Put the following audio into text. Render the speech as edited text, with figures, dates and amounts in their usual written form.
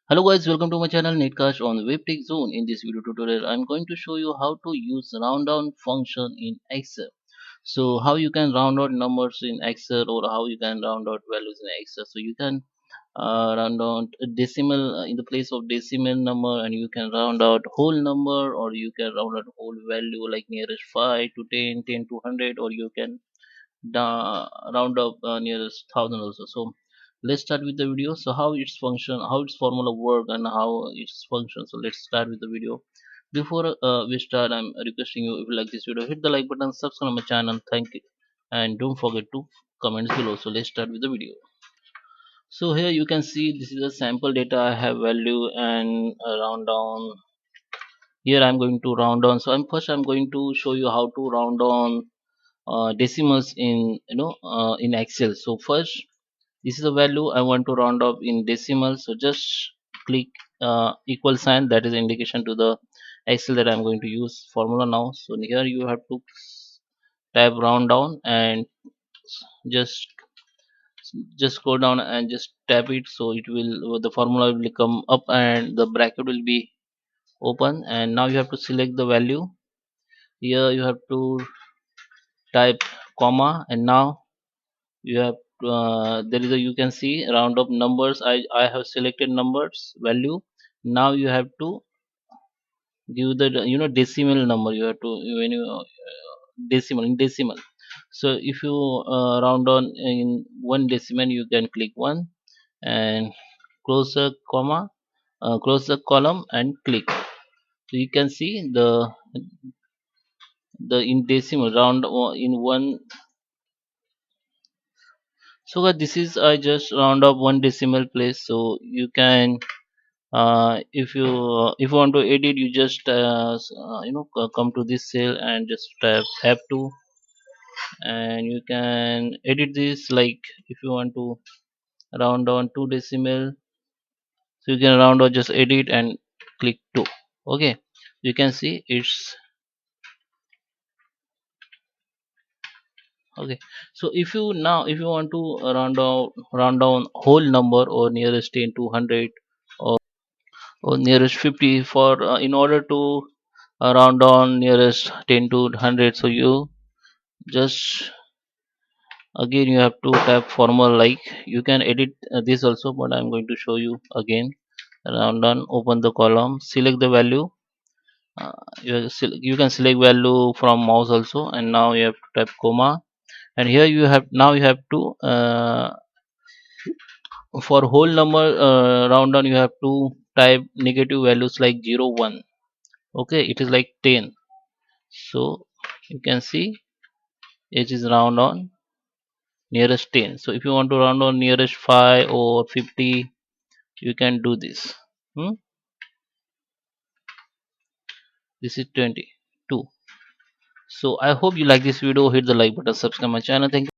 Hello guys, welcome to my channel NetCast on WebTech Zone. In this video tutorial, I'm going to show you how to use rounddown function in Excel. So how you can round out numbers in Excel or how you can round out values in Excel. So you can round out a decimal in the place of decimal number, and you can round out whole number, or you can round out whole value like nearest 5 to 10, 10 to 100, or you can round up nearest thousand also. So let's start with the video. So how its function, how its formula work, and how its function. So let's start with the video. Before we start, I'm requesting you, if you like this video, hit the like button, subscribe my channel, thank you, and don't forget to comment below. So let's start with the video. So here you can see this is a sample data. I have value and round down. Here I'm going to round down. So I'm going to show you how to round down decimals in in Excel. So first, this is a value I want to round up in decimal. So just click equal sign, that is indication to the Excel that I'm going to use formula now. So here you have to type round down and just just go down and just tap it, so it will, the formula will come up and the bracket will be open. And now you have to select the value. Here you have to type comma, and now you have there is a, you can see round up numbers. I have selected numbers value. Now you have to give the decimal number. You have to, when you decimal in decimal. So if you round on in one decimal, you can click one and close the comma, close the column and click. So you can see the in decimal round in one. So this is, I just round up one decimal place. So you can, if you want to edit, you just come to this cell and just tap F2, and you can edit this. Like if you want to round down two decimal, so you can round or just edit and click 2. Okay, you can see it's okay. So if you, now if you want to round down whole number or nearest 10 to 100, or nearest 50, for in order to round down nearest 10 to 100, so you just, again you have to tap formal. Like you can edit this also, but I'm going to show you again. Round down, open the column, select the value. You can select value from mouse also, and now you have to tap comma. And here you have, now you have to for whole number round down, you have to type negative values like 0 1. Okay, it is like 10. So you can see it is round on nearest 10. So if you want to round on nearest 5 or 50, you can do this. Hmm? This is 22. So I hope you like this video. Hit the like button, subscribe my channel. Thank you.